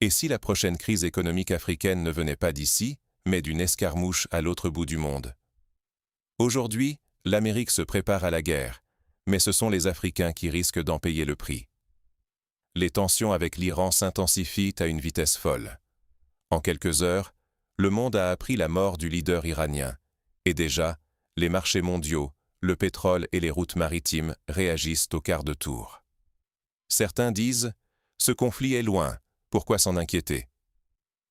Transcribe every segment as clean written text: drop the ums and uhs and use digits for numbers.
Et si la prochaine crise économique africaine ne venait pas d'ici, mais d'une escarmouche à l'autre bout du monde? Aujourd'hui, l'Amérique se prépare à la guerre, mais ce sont les Africains qui risquent d'en payer le prix. Les tensions avec l'Iran s'intensifient à une vitesse folle. En quelques heures, le monde a appris la mort du leader iranien, et déjà, les marchés mondiaux, le pétrole et les routes maritimes réagissent au quart de tour. Certains disent « Ce conflit est loin, pourquoi s'en inquiéter ?»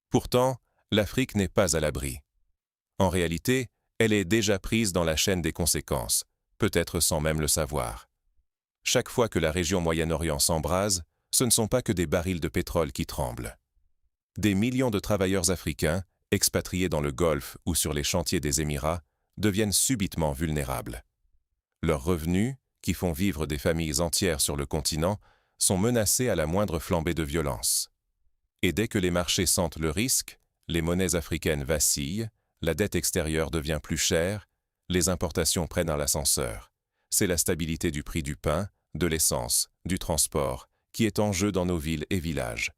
Pourtant, l'Afrique n'est pas à l'abri. En réalité, elle est déjà prise dans la chaîne des conséquences, peut-être sans même le savoir. Chaque fois que la région Moyen-Orient s'embrase, ce ne sont pas que des barils de pétrole qui tremblent. Des millions de travailleurs africains, expatriés dans le Golfe ou sur les chantiers des Émirats, deviennent subitement vulnérables. Leurs revenus, qui font vivre des familles entières sur le continent, sont menacés à la moindre flambée de violence. Et dès que les marchés sentent le risque, les monnaies africaines vacillent, la dette extérieure devient plus chère, les importations prennent à l'ascenseur. C'est la stabilité du prix du pain, de l'essence, du transport, qui est en jeu dans nos villes et villages.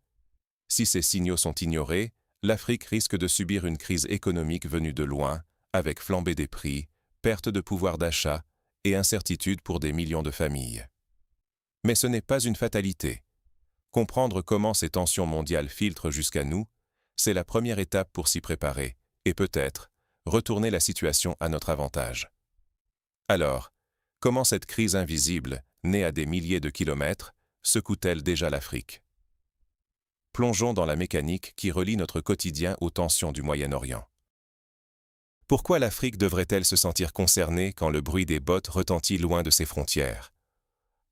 Si ces signaux sont ignorés, l'Afrique risque de subir une crise économique venue de loin, avec flambée des prix, perte de pouvoir d'achat et incertitude pour des millions de familles. Mais ce n'est pas une fatalité. Comprendre comment ces tensions mondiales filtrent jusqu'à nous, c'est la première étape pour s'y préparer, et peut-être retourner la situation à notre avantage. Alors, comment cette crise invisible, née à des milliers de kilomètres, secoue-t-elle déjà l'Afrique? Plongeons dans la mécanique qui relie notre quotidien aux tensions du Moyen-Orient. Pourquoi l'Afrique devrait-elle se sentir concernée quand le bruit des bottes retentit loin de ses frontières?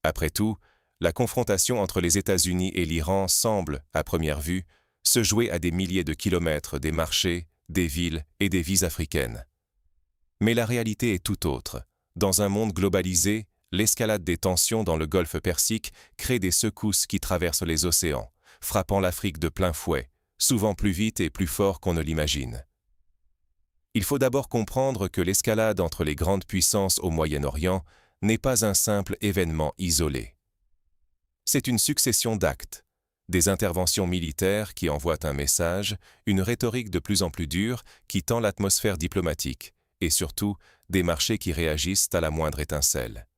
Après tout, la confrontation entre les États-Unis et l'Iran semble, à première vue, se jouer à des milliers de kilomètres des marchés, des villes et des vies africaines. Mais la réalité est tout autre. Dans un monde globalisé, l'escalade des tensions dans le Golfe Persique crée des secousses qui traversent les océans, frappant l'Afrique de plein fouet, souvent plus vite et plus fort qu'on ne l'imagine. Il faut d'abord comprendre que l'escalade entre les grandes puissances au Moyen-Orient n'est pas un simple événement isolé. C'est une succession d'actes, des interventions militaires qui envoient un message, une rhétorique de plus en plus dure qui tend l'atmosphère diplomatique, et surtout des marchés qui réagissent à la moindre étincelle.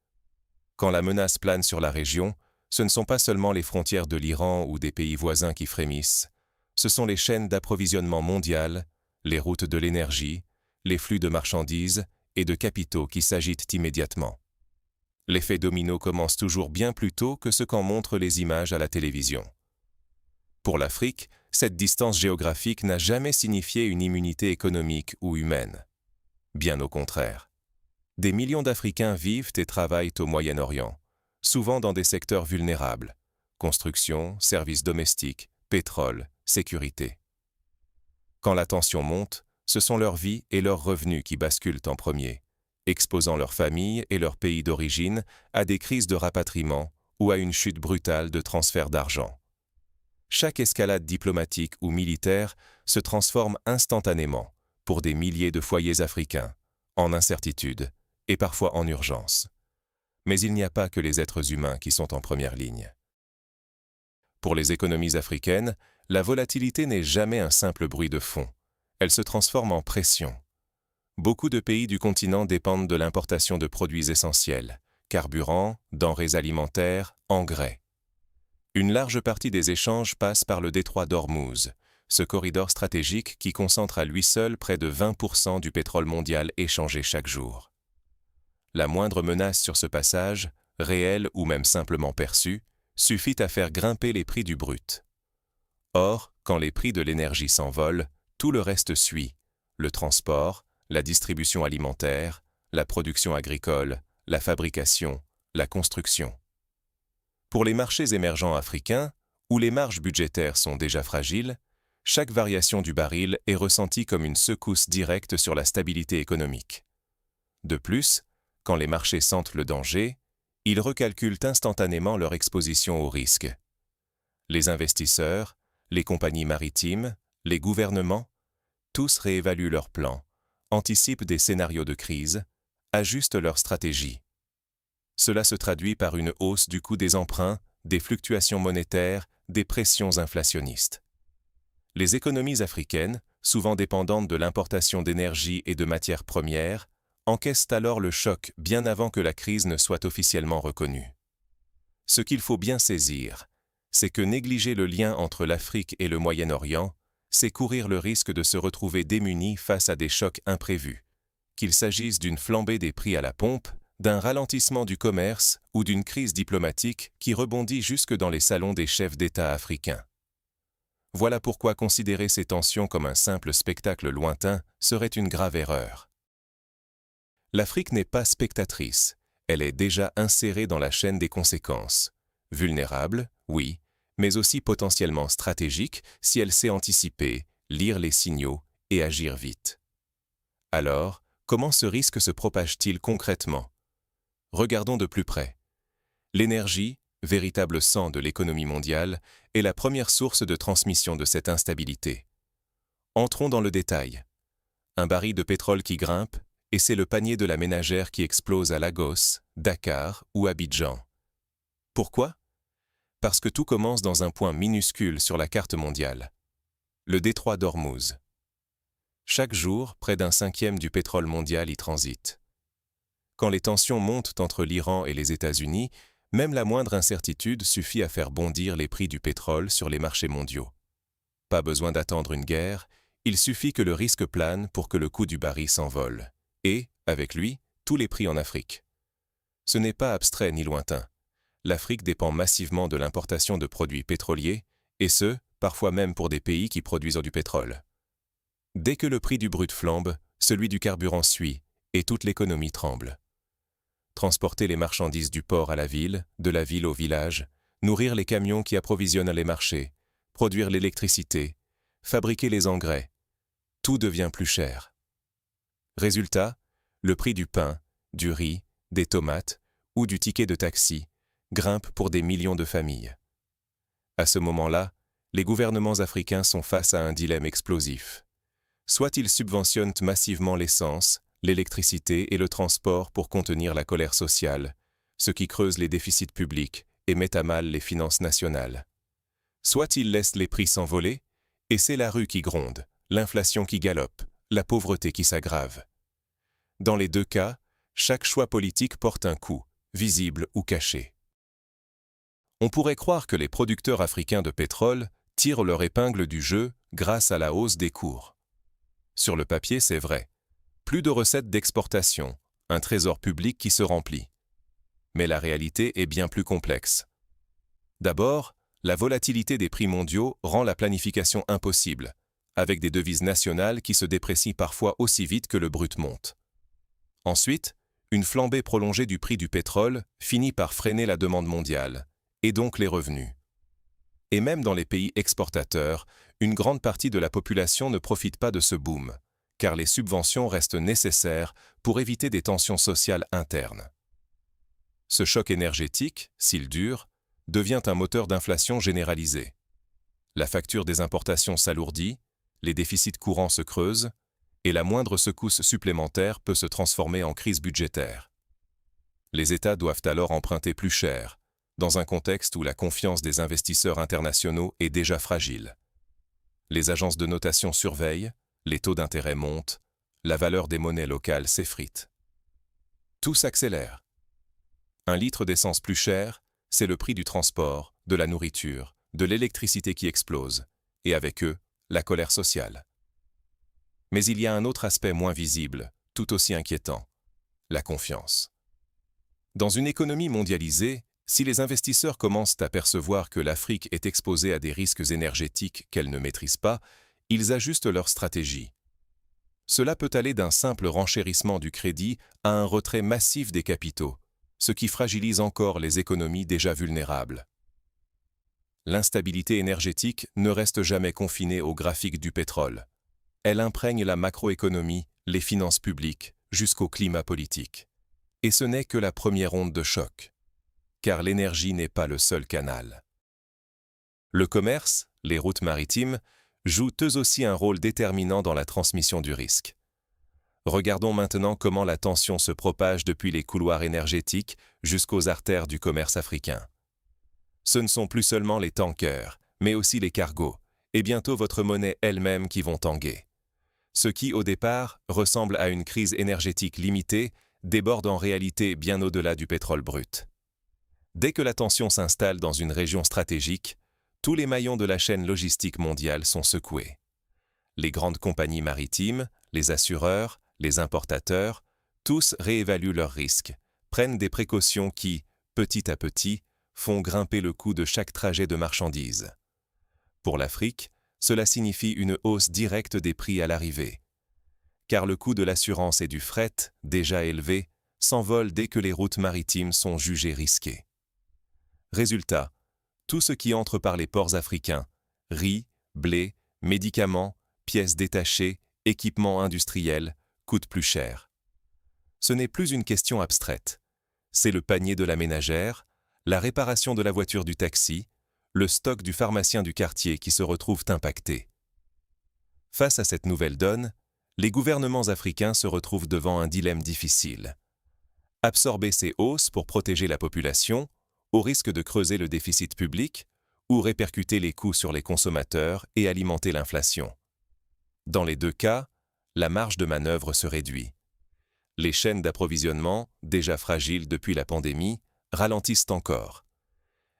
Quand la menace plane sur la région, ce ne sont pas seulement les frontières de l'Iran ou des pays voisins qui frémissent, ce sont les chaînes d'approvisionnement mondiales, les routes de l'énergie, les flux de marchandises et de capitaux qui s'agitent immédiatement. L'effet domino commence toujours bien plus tôt que ce qu'en montrent les images à la télévision. Pour l'Afrique, cette distance géographique n'a jamais signifié une immunité économique ou humaine. Bien au contraire. Des millions d'Africains vivent et travaillent au Moyen-Orient, souvent dans des secteurs vulnérables, construction, services domestiques, pétrole, sécurité. Quand la tension monte, ce sont leur vie et leurs revenus qui basculent en premier, exposant leurs familles et leur pays d'origine à des crises de rapatriement ou à une chute brutale de transfert d'argent. Chaque escalade diplomatique ou militaire se transforme instantanément, pour des milliers de foyers africains, en incertitude et parfois en urgence. Mais il n'y a pas que les êtres humains qui sont en première ligne. Pour les économies africaines, la volatilité n'est jamais un simple bruit de fond. Elle se transforme en pression. Beaucoup de pays du continent dépendent de l'importation de produits essentiels, carburants, denrées alimentaires, engrais. Une large partie des échanges passe par le détroit d'Ormuz, ce corridor stratégique qui concentre à lui seul près de 20% du pétrole mondial échangé chaque jour. La moindre menace sur ce passage, réelle ou même simplement perçue, suffit à faire grimper les prix du brut. Or, quand les prix de l'énergie s'envolent, tout le reste suit, le transport, la distribution alimentaire, la production agricole, la fabrication, la construction. Pour les marchés émergents africains, où les marges budgétaires sont déjà fragiles, chaque variation du baril est ressentie comme une secousse directe sur la stabilité économique. De plus, quand les marchés sentent le danger, ils recalculent instantanément leur exposition au risque. Les investisseurs, les compagnies maritimes, les gouvernements, tous réévaluent leurs plans, anticipent des scénarios de crise, ajustent leurs stratégies. Cela se traduit par une hausse du coût des emprunts, des fluctuations monétaires, des pressions inflationnistes. Les économies africaines, souvent dépendantes de l'importation d'énergie et de matières premières, encaissent alors le choc bien avant que la crise ne soit officiellement reconnue. Ce qu'il faut bien saisir, c'est que négliger le lien entre l'Afrique et le Moyen-Orient, c'est courir le risque de se retrouver démunis face à des chocs imprévus, qu'il s'agisse d'une flambée des prix à la pompe, d'un ralentissement du commerce ou d'une crise diplomatique qui rebondit jusque dans les salons des chefs d'État africains. Voilà pourquoi considérer ces tensions comme un simple spectacle lointain serait une grave erreur. L'Afrique n'est pas spectatrice, elle est déjà insérée dans la chaîne des conséquences. Vulnérable, oui, mais aussi potentiellement stratégique si elle sait anticiper, lire les signaux et agir vite. Alors, comment ce risque se propage-t-il concrètement? Regardons de plus près. L'énergie, véritable sang de l'économie mondiale, est la première source de transmission de cette instabilité. Entrons dans le détail. Un baril de pétrole qui grimpe, et c'est le panier de la ménagère qui explose à Lagos, Dakar ou Abidjan. Pourquoi? Parce que tout commence dans un point minuscule sur la carte mondiale. Le détroit d'Ormuz. Chaque jour, près d'un cinquième du pétrole mondial y transite. Quand les tensions montent entre l'Iran et les États-Unis, même la moindre incertitude suffit à faire bondir les prix du pétrole sur les marchés mondiaux. Pas besoin d'attendre une guerre, il suffit que le risque plane pour que le coût du baril s'envole. Et, avec lui, tous les prix en Afrique. Ce n'est pas abstrait ni lointain. L'Afrique dépend massivement de l'importation de produits pétroliers, et ce, parfois même pour des pays qui produisent du pétrole. Dès que le prix du brut flambe, celui du carburant suit, et toute l'économie tremble. Transporter les marchandises du port à la ville, de la ville au village, nourrir les camions qui approvisionnent les marchés, produire l'électricité, fabriquer les engrais, tout devient plus cher. Résultat, le prix du pain, du riz, des tomates ou du ticket de taxi grimpe pour des millions de familles. À ce moment-là, les gouvernements africains sont face à un dilemme explosif. Soit ils subventionnent massivement l'essence, l'électricité et le transport pour contenir la colère sociale, ce qui creuse les déficits publics et met à mal les finances nationales. Soit ils laissent les prix s'envoler, et c'est la rue qui gronde, l'inflation qui galope, la pauvreté qui s'aggrave. Dans les deux cas, chaque choix politique porte un coup, visible ou caché. On pourrait croire que les producteurs africains de pétrole tirent leur épingle du jeu grâce à la hausse des cours. Sur le papier, c'est vrai. Plus de recettes d'exportation, un trésor public qui se remplit. Mais la réalité est bien plus complexe. D'abord, la volatilité des prix mondiaux rend la planification impossible, avec des devises nationales qui se déprécient parfois aussi vite que le brut monte. Ensuite, une flambée prolongée du prix du pétrole finit par freiner la demande mondiale, et donc les revenus. Et même dans les pays exportateurs, une grande partie de la population ne profite pas de ce boom, car les subventions restent nécessaires pour éviter des tensions sociales internes. Ce choc énergétique, s'il dure, devient un moteur d'inflation généralisée. La facture des importations s'alourdit, les déficits courants se creusent, et la moindre secousse supplémentaire peut se transformer en crise budgétaire. Les États doivent alors emprunter plus cher, dans un contexte où la confiance des investisseurs internationaux est déjà fragile. Les agences de notation surveillent, les taux d'intérêt montent, la valeur des monnaies locales s'effrite. Tout s'accélère. Un litre d'essence plus cher, c'est le prix du transport, de la nourriture, de l'électricité qui explose, et avec eux, la colère sociale. Mais il y a un autre aspect moins visible, tout aussi inquiétant, la confiance. Dans une économie mondialisée, si les investisseurs commencent à percevoir que l'Afrique est exposée à des risques énergétiques qu'elle ne maîtrise pas, ils ajustent leur stratégie. Cela peut aller d'un simple renchérissement du crédit à un retrait massif des capitaux, ce qui fragilise encore les économies déjà vulnérables. L'instabilité énergétique ne reste jamais confinée au graphique du pétrole. Elle imprègne la macroéconomie, les finances publiques, jusqu'au climat politique. Et ce n'est que la première onde de choc. Car l'énergie n'est pas le seul canal. Le commerce, les routes maritimes, jouent eux aussi un rôle déterminant dans la transmission du risque. Regardons maintenant comment la tension se propage depuis les couloirs énergétiques jusqu'aux artères du commerce africain. Ce ne sont plus seulement les tankers, mais aussi les cargos, et bientôt votre monnaie elle-même qui vont tanguer. Ce qui, au départ, ressemble à une crise énergétique limitée, déborde en réalité bien au-delà du pétrole brut. Dès que la tension s'installe dans une région stratégique, tous les maillons de la chaîne logistique mondiale sont secoués. Les grandes compagnies maritimes, les assureurs, les importateurs, tous réévaluent leurs risques, prennent des précautions qui, petit à petit, font grimper le coût de chaque trajet de marchandises. Pour l'Afrique, cela signifie une hausse directe des prix à l'arrivée. Car le coût de l'assurance et du fret, déjà élevé, s'envole dès que les routes maritimes sont jugées risquées. Résultat, tout ce qui entre par les ports africains, riz, blé, médicaments, pièces détachées, équipements industriels, coûte plus cher. Ce n'est plus une question abstraite. C'est le panier de la ménagère, la réparation de la voiture du taxi, le stock du pharmacien du quartier qui se retrouvent impactés. Face à cette nouvelle donne, les gouvernements africains se retrouvent devant un dilemme difficile. Absorber ces hausses pour protéger la population, au risque de creuser le déficit public, ou répercuter les coûts sur les consommateurs et alimenter l'inflation. Dans les deux cas, la marge de manœuvre se réduit. Les chaînes d'approvisionnement, déjà fragiles depuis la pandémie, ralentissent encore.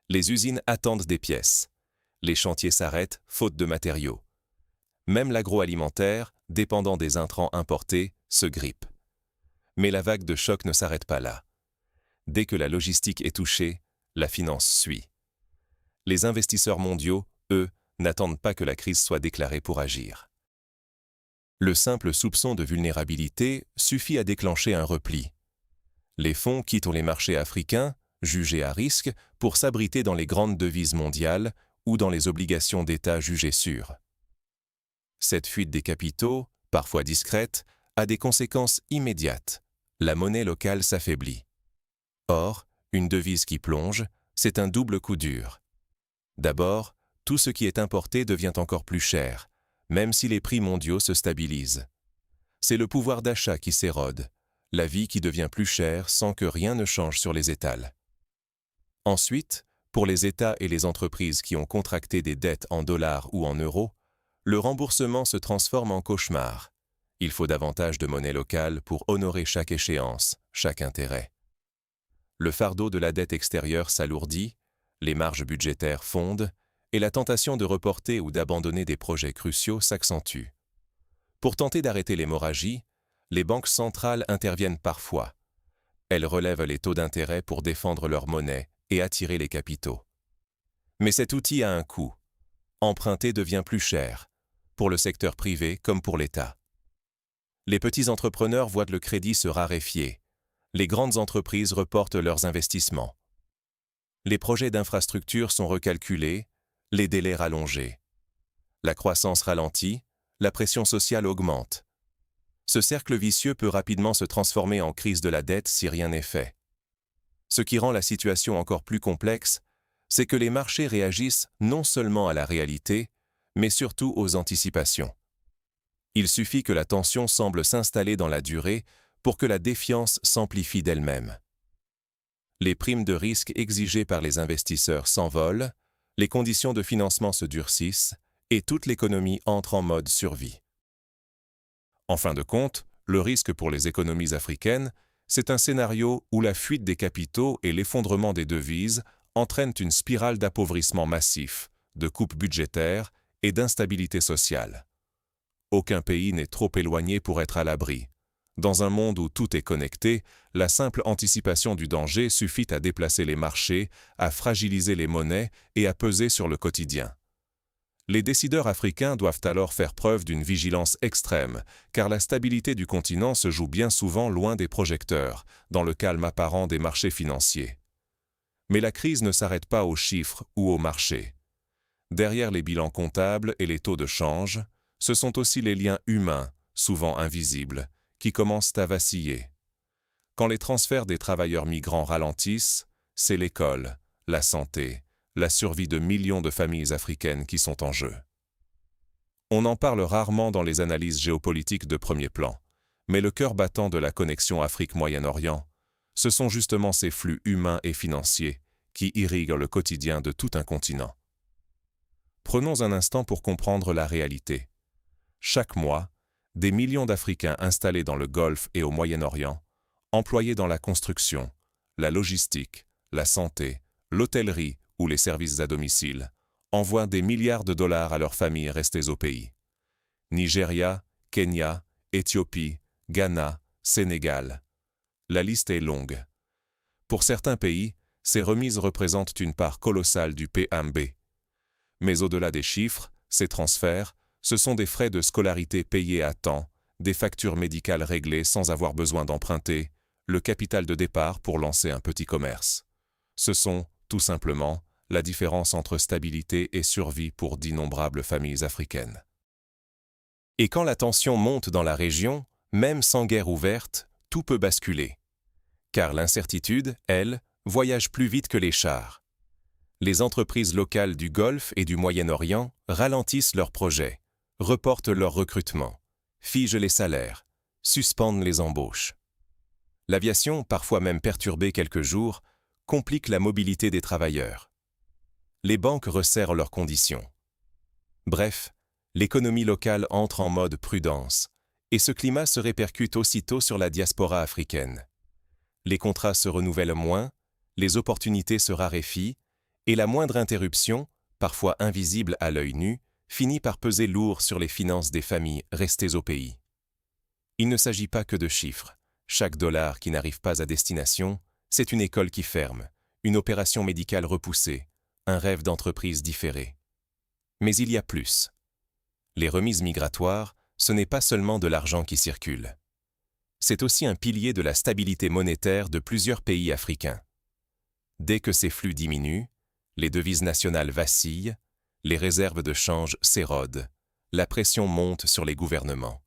Les usines attendent des pièces. Les chantiers s'arrêtent faute de matériaux. Même l'agroalimentaire, dépendant des intrants importés, se grippe. Mais la vague de choc ne s'arrête pas là. Dès que la logistique est touchée, la finance suit. Les investisseurs mondiaux, eux, n'attendent pas que la crise soit déclarée pour agir. Le simple soupçon de vulnérabilité suffit à déclencher un repli. Les fonds quittent les marchés africains, jugés à risque, pour s'abriter dans les grandes devises mondiales ou dans les obligations d'État jugées sûres. Cette fuite des capitaux, parfois discrète, a des conséquences immédiates. La monnaie locale s'affaiblit. Or, une devise qui plonge, c'est un double coup dur. D'abord, tout ce qui est importé devient encore plus cher, même si les prix mondiaux se stabilisent. C'est le pouvoir d'achat qui s'érode, la vie qui devient plus chère sans que rien ne change sur les étals. Ensuite, pour les États et les entreprises qui ont contracté des dettes en dollars ou en euros, le remboursement se transforme en cauchemar. Il faut davantage de monnaie locale pour honorer chaque échéance, chaque intérêt. Le fardeau de la dette extérieure s'alourdit, les marges budgétaires fondent, et la tentation de reporter ou d'abandonner des projets cruciaux s'accentue. Pour tenter d'arrêter l'hémorragie, les banques centrales interviennent parfois. Elles relèvent les taux d'intérêt pour défendre leur monnaie et attirer les capitaux. Mais cet outil a un coût. Emprunter devient plus cher, pour le secteur privé comme pour l'État. Les petits entrepreneurs voient le crédit se raréfier. Les grandes entreprises reportent leurs investissements. Les projets d'infrastructure sont recalculés, les délais rallongés. La croissance ralentit, la pression sociale augmente. Ce cercle vicieux peut rapidement se transformer en crise de la dette si rien n'est fait. Ce qui rend la situation encore plus complexe, c'est que les marchés réagissent non seulement à la réalité, mais surtout aux anticipations. Il suffit que la tension semble s'installer dans la durée pour que la défiance s'amplifie d'elle-même. Les primes de risque exigées par les investisseurs s'envolent, les conditions de financement se durcissent et toute l'économie entre en mode survie. En fin de compte, le risque pour les économies africaines, c'est un scénario où la fuite des capitaux et l'effondrement des devises entraînent une spirale d'appauvrissement massif, de coupes budgétaires et d'instabilité sociale. Aucun pays n'est trop éloigné pour être à l'abri. Dans un monde où tout est connecté, la simple anticipation du danger suffit à déplacer les marchés, à fragiliser les monnaies et à peser sur le quotidien. Les décideurs africains doivent alors faire preuve d'une vigilance extrême, car la stabilité du continent se joue bien souvent loin des projecteurs, dans le calme apparent des marchés financiers. Mais la crise ne s'arrête pas aux chiffres ou aux marchés. Derrière les bilans comptables et les taux de change, ce sont aussi les liens humains, souvent invisibles, qui commencent à vaciller. Quand les transferts des travailleurs migrants ralentissent, c'est l'école, la santé, la survie de millions de familles africaines qui sont en jeu. On en parle rarement dans les analyses géopolitiques de premier plan, mais le cœur battant de la connexion Afrique-Moyen-Orient, ce sont justement ces flux humains et financiers qui irriguent le quotidien de tout un continent. Prenons un instant pour comprendre la réalité. Chaque mois, des millions d'Africains installés dans le Golfe et au Moyen-Orient, employés dans la construction, la logistique, la santé, l'hôtellerie ou les services à domicile, envoient des milliards de dollars à leurs familles restées au pays. Nigeria, Kenya, Éthiopie, Ghana, Sénégal. La liste est longue. Pour certains pays, ces remises représentent une part colossale du PMB. Mais au-delà des chiffres, ces transferts, ce sont des frais de scolarité payés à temps, des factures médicales réglées sans avoir besoin d'emprunter, le capital de départ pour lancer un petit commerce. Ce sont, tout simplement, la différence entre stabilité et survie pour d'innombrables familles africaines. Et quand la tension monte dans la région, même sans guerre ouverte, tout peut basculer. Car l'incertitude, elle, voyage plus vite que les chars. Les entreprises locales du Golfe et du Moyen-Orient ralentissent leurs projets, reportent leurs recrutements, figent les salaires, suspendent les embauches. L'aviation, parfois même perturbée quelques jours, complique la mobilité des travailleurs. Les banques resserrent leurs conditions. Bref, l'économie locale entre en mode prudence, et ce climat se répercute aussitôt sur la diaspora africaine. Les contrats se renouvellent moins, les opportunités se raréfient, et la moindre interruption, parfois invisible à l'œil nu, finit par peser lourd sur les finances des familles restées au pays. Il ne s'agit pas que de chiffres. Chaque dollar qui n'arrive pas à destination, c'est une école qui ferme, une opération médicale repoussée, un rêve d'entreprise différé. Mais il y a plus. Les remises migratoires, ce n'est pas seulement de l'argent qui circule. C'est aussi un pilier de la stabilité monétaire de plusieurs pays africains. Dès que ces flux diminuent, les devises nationales vacillent, les réserves de change s'érodent, la pression monte sur les gouvernements.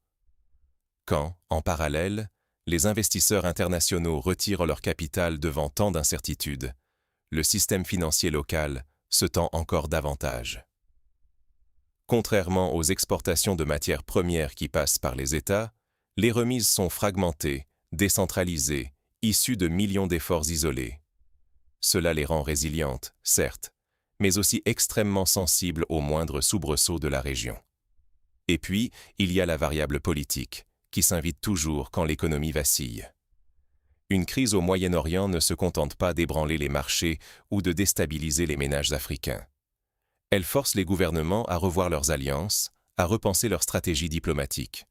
Quand, en parallèle, les investisseurs internationaux retirent leur capital devant tant d'incertitudes, le système financier local se tend encore davantage. Contrairement aux exportations de matières premières qui passent par les États, les remises sont fragmentées, décentralisées, issues de millions d'efforts isolés. Cela les rend résilientes, certes, mais aussi extrêmement sensibles aux moindres soubresauts de la région. Et puis, il y a la variable politique, qui s'invite toujours quand l'économie vacille. Une crise au Moyen-Orient ne se contente pas d'ébranler les marchés ou de déstabiliser les ménages africains. Elle force les gouvernements à revoir leurs alliances, à repenser leur stratégie diplomatique.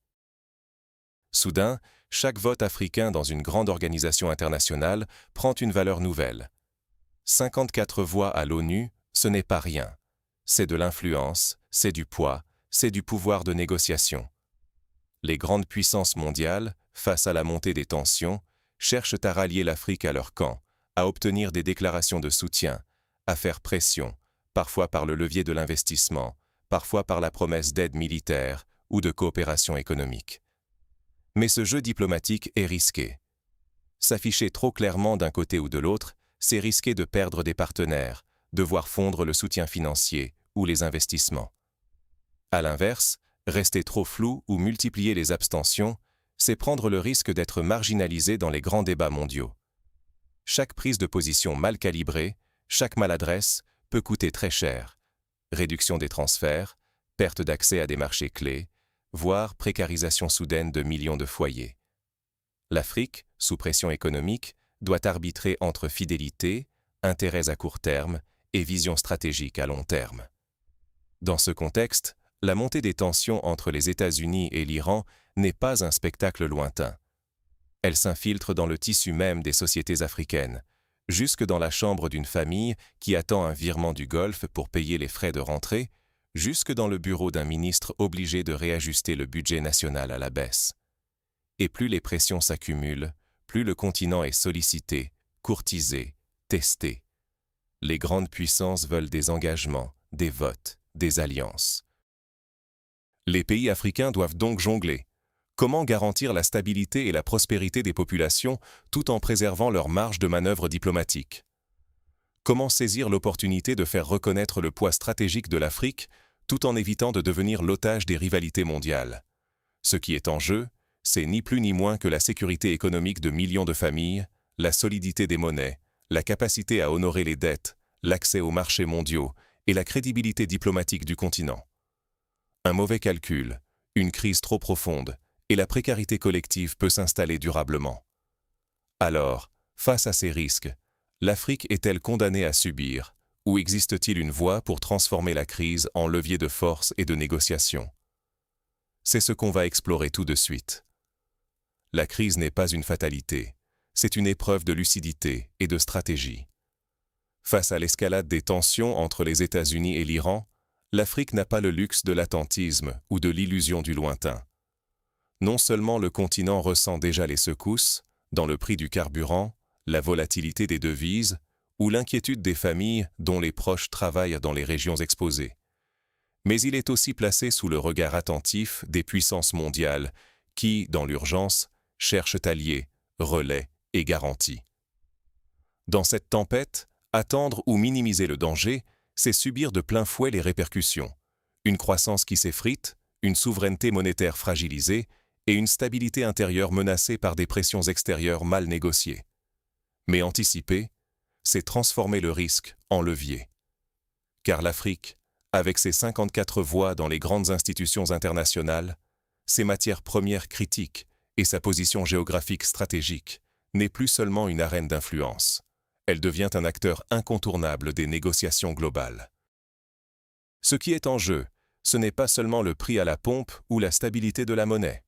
Soudain, chaque vote africain dans une grande organisation internationale prend une valeur nouvelle. 54 voix à l'ONU, ce n'est pas rien. C'est de l'influence, c'est du poids, c'est du pouvoir de négociation. Les grandes puissances mondiales, face à la montée des tensions, cherchent à rallier l'Afrique à leur camp, à obtenir des déclarations de soutien, à faire pression, parfois par le levier de l'investissement, parfois par la promesse d'aide militaire ou de coopération économique. Mais ce jeu diplomatique est risqué. S'afficher trop clairement d'un côté ou de l'autre, c'est risquer de perdre des partenaires, de voir fondre le soutien financier ou les investissements. À l'inverse, rester trop flou ou multiplier les abstentions, c'est prendre le risque d'être marginalisé dans les grands débats mondiaux. Chaque prise de position mal calibrée, chaque maladresse peut coûter très cher. Réduction des transferts, perte d'accès à des marchés clés, voire précarisation soudaine de millions de foyers. L'Afrique, sous pression économique, doit arbitrer entre fidélité, intérêts à court terme et vision stratégique à long terme. Dans ce contexte, la montée des tensions entre les États-Unis et l'Iran n'est pas un spectacle lointain. Elle s'infiltre dans le tissu même des sociétés africaines, jusque dans la chambre d'une famille qui attend un virement du Golfe pour payer les frais de rentrée, jusque dans le bureau d'un ministre obligé de réajuster le budget national à la baisse. Et plus les pressions s'accumulent, plus le continent est sollicité, courtisé, testé. Les grandes puissances veulent des engagements, des votes, des alliances. Les pays africains doivent donc jongler. Comment garantir la stabilité et la prospérité des populations tout en préservant leur marge de manœuvre diplomatique? Comment saisir l'opportunité de faire reconnaître le poids stratégique de l'Afrique tout en évitant de devenir l'otage des rivalités mondiales? Ce qui est en jeu, c'est ni plus ni moins que la sécurité économique de millions de familles, la solidité des monnaies, la capacité à honorer les dettes, l'accès aux marchés mondiaux et la crédibilité diplomatique du continent. Un mauvais calcul, une crise trop profonde, et la précarité collective peut s'installer durablement. Alors, face à ces risques, l'Afrique est-elle condamnée à subir, ou existe-t-il une voie pour transformer la crise en levier de force et de négociation? C'est ce qu'on va explorer tout de suite. La crise n'est pas une fatalité, c'est une épreuve de lucidité et de stratégie. Face à l'escalade des tensions entre les États-Unis et l'Iran, l'Afrique n'a pas le luxe de l'attentisme ou de l'illusion du lointain. Non seulement le continent ressent déjà les secousses, dans le prix du carburant, la volatilité des devises ou l'inquiétude des familles dont les proches travaillent dans les régions exposées, mais il est aussi placé sous le regard attentif des puissances mondiales qui, dans l'urgence, cherchent alliés, relais et garanties. Dans cette tempête, attendre ou minimiser le danger, c'est subir de plein fouet les répercussions. Une croissance qui s'effrite, une souveraineté monétaire fragilisée et une stabilité intérieure menacée par des pressions extérieures mal négociées. Mais anticiper, c'est transformer le risque en levier. Car l'Afrique, avec ses 54 voix dans les grandes institutions internationales, ses matières premières critiques et sa position géographique stratégique, n'est plus seulement une arène d'influence. Elle devient un acteur incontournable des négociations globales. Ce qui est en jeu, ce n'est pas seulement le prix à la pompe ou la stabilité de la monnaie.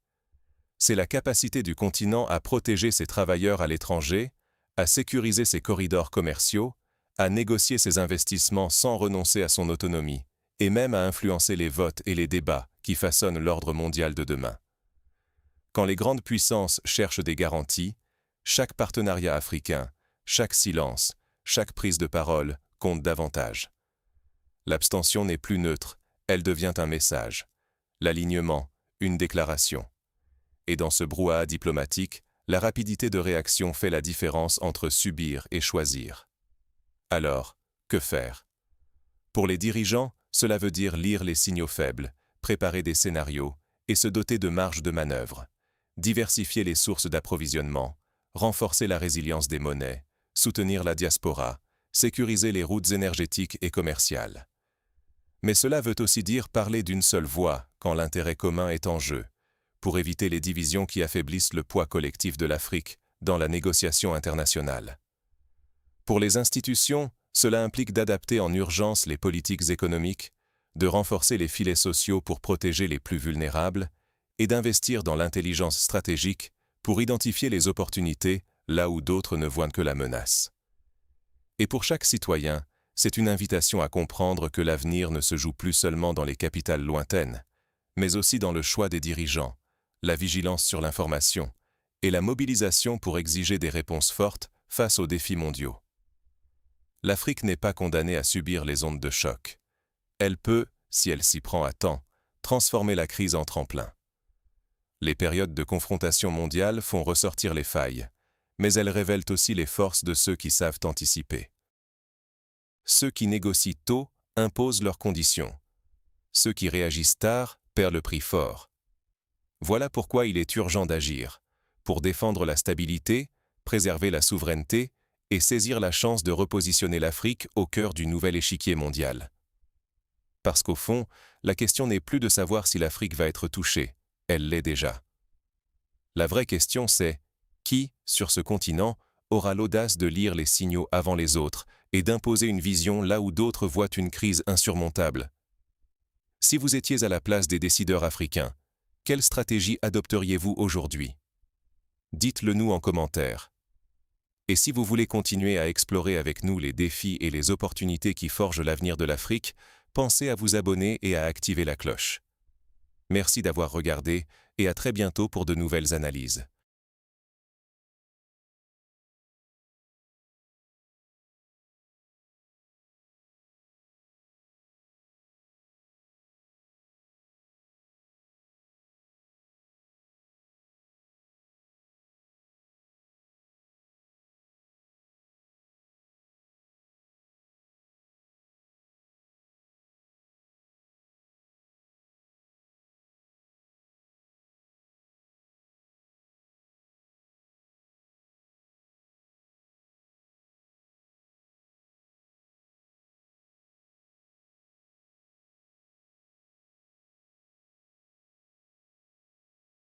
C'est la capacité du continent à protéger ses travailleurs à l'étranger, à sécuriser ses corridors commerciaux, à négocier ses investissements sans renoncer à son autonomie, et même à influencer les votes et les débats qui façonnent l'ordre mondial de demain. Quand les grandes puissances cherchent des garanties, chaque partenariat africain, chaque silence, chaque prise de parole compte davantage. L'abstention n'est plus neutre, elle devient un message. L'alignement, une déclaration. Et dans ce brouhaha diplomatique, la rapidité de réaction fait la différence entre subir et choisir. Alors, que faire? Pour les dirigeants, cela veut dire lire les signaux faibles, préparer des scénarios et se doter de marges de manœuvre, diversifier les sources d'approvisionnement, renforcer la résilience des monnaies, soutenir la diaspora, sécuriser les routes énergétiques et commerciales. Mais cela veut aussi dire parler d'une seule voix quand l'intérêt commun est en jeu, pour éviter les divisions qui affaiblissent le poids collectif de l'Afrique dans la négociation internationale. Pour les institutions, cela implique d'adapter en urgence les politiques économiques, de renforcer les filets sociaux pour protéger les plus vulnérables et d'investir dans l'intelligence stratégique pour identifier les opportunités là où d'autres ne voient que la menace. Et pour chaque citoyen, c'est une invitation à comprendre que l'avenir ne se joue plus seulement dans les capitales lointaines, mais aussi dans le choix des dirigeants, la vigilance sur l'information et la mobilisation pour exiger des réponses fortes face aux défis mondiaux. L'Afrique n'est pas condamnée à subir les ondes de choc. Elle peut, si elle s'y prend à temps, transformer la crise en tremplin. Les périodes de confrontation mondiale font ressortir les failles, mais elles révèlent aussi les forces de ceux qui savent anticiper. Ceux qui négocient tôt imposent leurs conditions. Ceux qui réagissent tard perdent le prix fort. Voilà pourquoi il est urgent d'agir, pour défendre la stabilité, préserver la souveraineté et saisir la chance de repositionner l'Afrique au cœur du nouvel échiquier mondial. Parce qu'au fond, la question n'est plus de savoir si l'Afrique va être touchée, elle l'est déjà. La vraie question c'est, qui, sur ce continent, aura l'audace de lire les signaux avant les autres et d'imposer une vision là où d'autres voient une crise insurmontable? Si vous étiez à la place des décideurs africains, quelle stratégie adopteriez-vous aujourd'hui? Dites-le nous en commentaire. Et si vous voulez continuer à explorer avec nous les défis et les opportunités qui forgent l'avenir de l'Afrique, pensez à vous abonner et à activer la cloche. Merci d'avoir regardé et à très bientôt pour de nouvelles analyses.